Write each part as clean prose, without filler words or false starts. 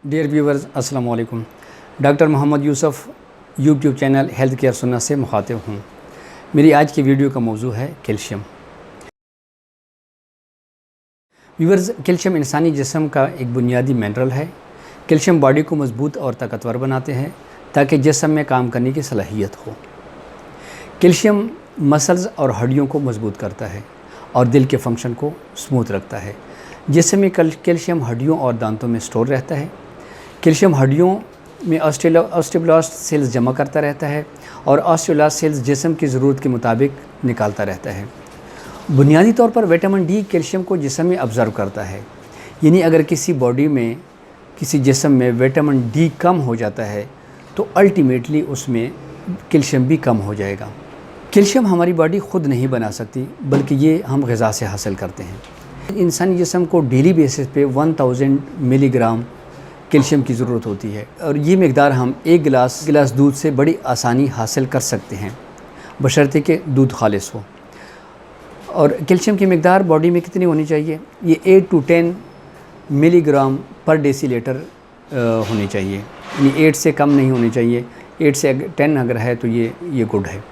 Dear viewers अस्सलाम वालेकुम। Doctor Mohammad Yusuf YouTube channel health care सुन्नत से मुखातिब हूँ। मेरी आज की वीडियो का मौजू है कैल्शियम। व्यूवर्स, कैल्शियम इंसानी जिस्म का एक बुनियादी मिनरल है। कैल्शियम बॉडी को मजबूत और ताकतवर बनाते हैं ताकि जिस्म में काम करने की सलाहियत हो। कैल्शियम मसल्स और हड्डियों को मजबूत करता है और दिल के फंक्शन को स्मूथ रखता है। जिसम में कैल्शियम हड्डियों और दांतों में स्टोर रहता है। कैल्शियम हड्डियों में ऑस्टियोब्लास्ट सेल्स जमा करता रहता है और ऑस्टियोब्लास्ट सेल्स जिस्म की ज़रूरत के मुताबिक निकालता रहता है। बुनियादी तौर पर विटामिन डी कैल्शियम को जिस्म में ऑब्ज़र्व करता है, यानी अगर किसी बॉडी में किसी जिस्म में विटामिन डी कम हो जाता है तो अल्टीमेटली उसमें कैल्शियम भी कम हो जाएगा। कैल्शियम हमारी बॉडी ख़ुद नहीं बना सकती, बल्कि ये हम ग़िज़ा से हासिल करते हैं। इंसानी जिस्म को डेली बेसिस पे 1000 मिलीग्राम कैल्शियम की ज़रूरत होती है और ये मकदार हम एक गिलास दूध से बड़ी आसानी हासिल कर सकते हैं, बशर्ते कि दूध खालिस हो। और कैल्शियम की मकदार बॉडी में कितनी होनी चाहिए? ये 8 to 10 मिलीग्राम पर डेसीलीटर होनी चाहिए, यानी 8 से कम नहीं होनी चाहिए। 8 से 10 अगर है तो ये गुड है।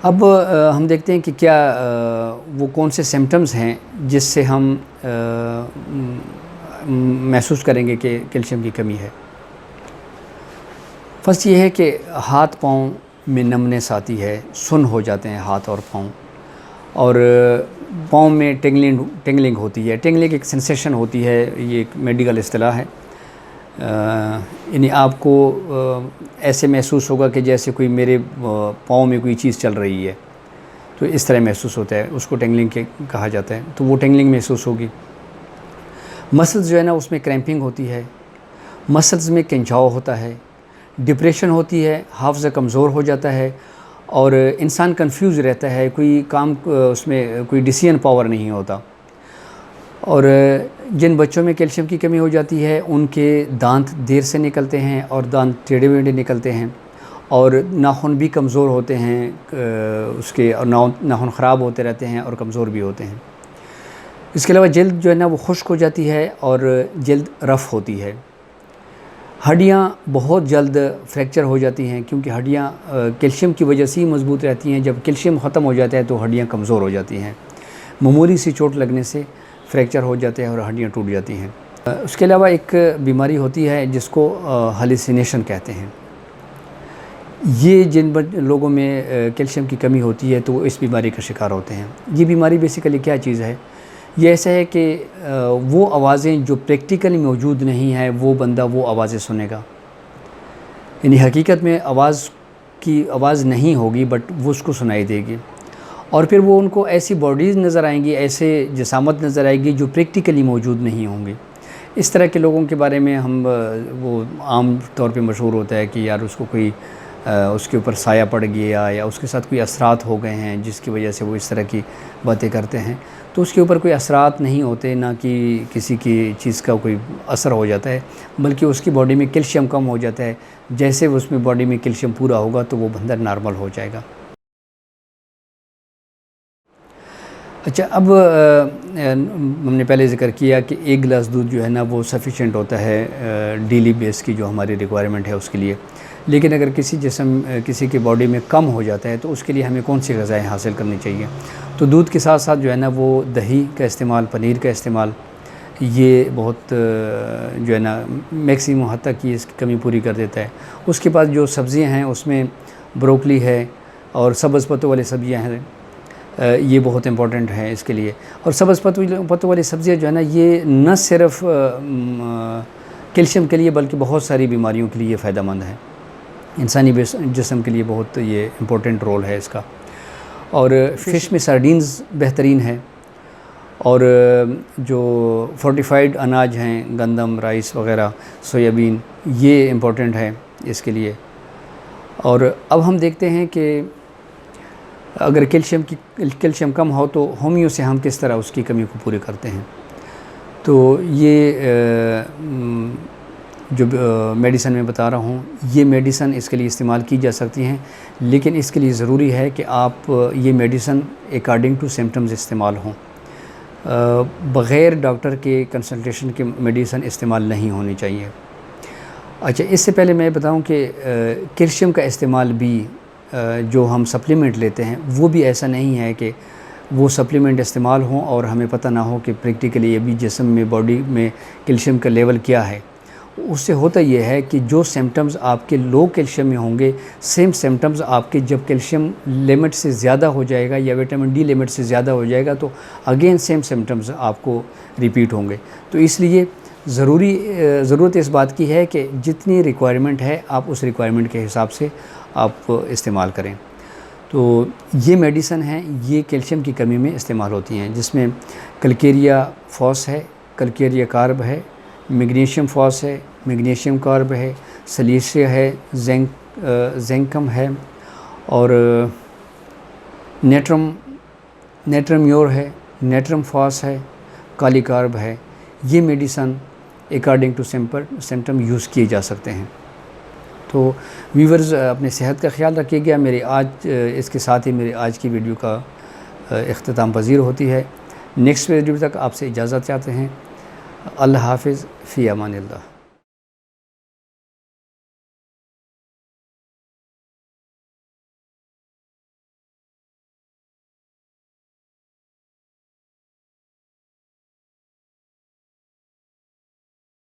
अब हम देखते हैं कि क्या वो कौन से सिम्टम्स हैं जिससे हम महसूस करेंगे कि कैल्शियम की कमी है। फर्स्ट ये है कि हाथ पाँव में नमनेस आती है, सुन्न हो जाते हैं हाथ और पाँव, और पाँव में टिंगलिंग होती है। टिंगलिंग एक सेंसेशन होती है, ये एक मेडिकल इस्तिलाह है। यानी आपको ऐसे महसूस होगा कि जैसे कोई मेरे पाँव में कोई चीज़ चल रही है, तो इस तरह महसूस होता है, उसको टिंगलिंग कहा जाता है। तो वो टिंगलिंग महसूस होगी। मसल्स जो है ना, उसमें क्रैम्पिंग होती है, मसल्स में खिंचाव होता है, डिप्रेशन होती है, हाफ़्ज़ा कमज़ोर हो जाता है और इंसान कंफ्यूज रहता है, कोई काम उसमें कोई डिसीजन पावर नहीं होता। और जिन बच्चों में कैल्शियम की कमी हो जाती है उनके दांत देर से निकलते हैं और दांत टेढ़े मेढ़े निकलते हैं और नाखून भी कमज़ोर होते हैं उसके, और नाखून ख़राब होते रहते हैं और कमज़ोर भी होते हैं। इसके अलावा जल्द जो है ना वो खुश्क हो जाती है और जल्द रफ़ होती है। हड्डियाँ बहुत जल्द फ्रैक्चर हो जाती हैं, क्योंकि हड्डियाँ कैल्शियम की वजह से ही मज़बूत रहती हैं। जब कैल्शियम ख़त्म हो जाता है तो हड्डियाँ कमज़ोर हो जाती हैं। मामूली सी चोट लगने से फ्रैक्चर हो जाते हैं और हड्डियाँ टूट जाती हैं। उसके अलावा एक बीमारी होती है जिसको हेलुसिनेशन कहते हैं। ये जिन लोगों में कैल्शियम की कमी होती है तो वो इस बीमारी का शिकार होते हैं। ये बीमारी बेसिकली क्या चीज़ है? ये ऐसा है कि वो आवाज़ें जो प्रैक्टिकली मौजूद नहीं है, वो बंदा वो आवाज़ें सुनेगा। यानी हकीकत में आवाज़ नहीं होगी, बट वो उसको सुनाई देगी, और फिर वो उनको ऐसी बॉडीज़ नज़र आएंगी, ऐसे जिसामत नज़र आएगी जो प्रैक्टिकली मौजूद नहीं होंगी। इस तरह के लोगों के बारे में हम वो आम तौर पे मशहूर होता है कि यार उसको कोई उसके ऊपर साया पड़ गया या उसके साथ कोई असरात हो गए हैं जिसकी वजह से वो इस तरह की बातें करते हैं। तो उसके ऊपर कोई असरात नहीं होते, ना कि किसी की चीज़ का कोई असर हो जाता है, बल्कि उसकी बॉडी में कैल्शियम कम हो जाता है। जैसे उसमें बॉडी में कैल्शियम पूरा होगा तो वो बंदा नॉर्मल हो जाएगा। अच्छा, अब हमने पहले ज़िक्र किया कि एक गिलास दूध जो है ना वो सफिशेंट होता है डेली बेस की जो हमारी रिक्वायरमेंट है उसके लिए। लेकिन अगर किसी की बॉडी में कम हो जाता है तो उसके लिए हमें कौन सी ग़िज़ाएँ हासिल करनी चाहिए? तो दूध के साथ साथ जो है ना वो दही का इस्तेमाल, पनीर का इस्तेमाल, ये बहुत जो है ना मैक्सिमम हद तक ये इसकी कमी पूरी कर देता है। उसके बाद जो सब्ज़ियाँ हैं उसमें ब्रोकली है और सब्ज़ पत्तों वाली सब्ज़ियाँ हैं, ये बहुत इम्पोर्टेंट है इसके लिए। और सब्ज़ पत्तों वाली सब्ज़ियाँ जो है ना, ये न सिर्फ कैल्शियम के लिए बल्कि बहुत सारी बीमारियों के लिए फ़ायदेमंद है। इंसानी जिस्म के लिए बहुत ये इम्पोर्टेंट रोल है इसका। और फ़िश में सार्डीन्स बेहतरीन है, और जो फोर्टिफाइड अनाज हैं, गंदम, राइस वग़ैरह, सोयाबीन, ये इम्पोर्टेंट है इसके लिए। और अब हम देखते हैं कि अगर कैल्शियम कम हो तो होमियो से हम किस तरह उसकी कमी को पूरी करते हैं। तो ये जो मेडिसन में बता रहा हूँ, ये मेडिसन इसके लिए इस्तेमाल की जा सकती हैं, लेकिन इसके लिए ज़रूरी है कि आप ये मेडिसन अकॉर्डिंग टू सिम्टम्स इस्तेमाल हों। بغیر ڈاکٹر کے کنسلٹیشن کے میڈیسن استعمال نہیں ہونی چاہیے۔ اچھا، اس سے پہلے میں بتاؤں کہ کیلشیم کا استعمال بھی جو ہم سپلیمنٹ لیتے ہیں وہ بھی ایسا نہیں ہے کہ وہ سپلیمنٹ استعمال ہوں اور ہمیں پتہ نہ ہو کہ پریکٹیکلی ابھی جسم میں باڈی میں کیلشیم کا لیول کیا ہے۔ اس سے ہوتا یہ ہے کہ جو سمٹمز آپ کے لو کیلشیم میں ہوں گے، سیم سمٹمز آپ کے جب کیلشیم لیمٹ سے زیادہ ہو جائے گا یا وٹامن ڈی لیمٹ سے زیادہ ہو جائے گا تو اگین سیم سمٹمز آپ کو ریپیٹ ہوں گے۔ تو اس لیے ضرورت اس بات کی ہے کہ جتنی ریکوائرمنٹ ہے آپ اس ریکوائرمنٹ کے حساب سے آپ استعمال کریں۔ تو یہ میڈیسن ہیں، یہ کیلشیم کی کمی میں استعمال ہوتی ہیں، جس میں کلکیریا فاس ہے، کلکیریا کارب ہے، میگنیشیم فاس ہے، میگنیشیم کارب ہے، سلیشیا ہے، زنکم ہے، اور نیٹرم یور ہے، نیٹرم فاس ہے، کالی کارب ہے۔ یہ medicine according to symptom use کیے جا سکتے ہیں۔ تو ویورز اپنے صحت کا خیال رکھیے گا۔ اس کے ساتھ ہی میری آج کی ویڈیو کا اختتام پذیر ہوتی ہے۔ نیکسٹ ویڈیو تک آپ سے اجازت چاہتے ہیں۔ اللہ حافظ، فی امان اللہ۔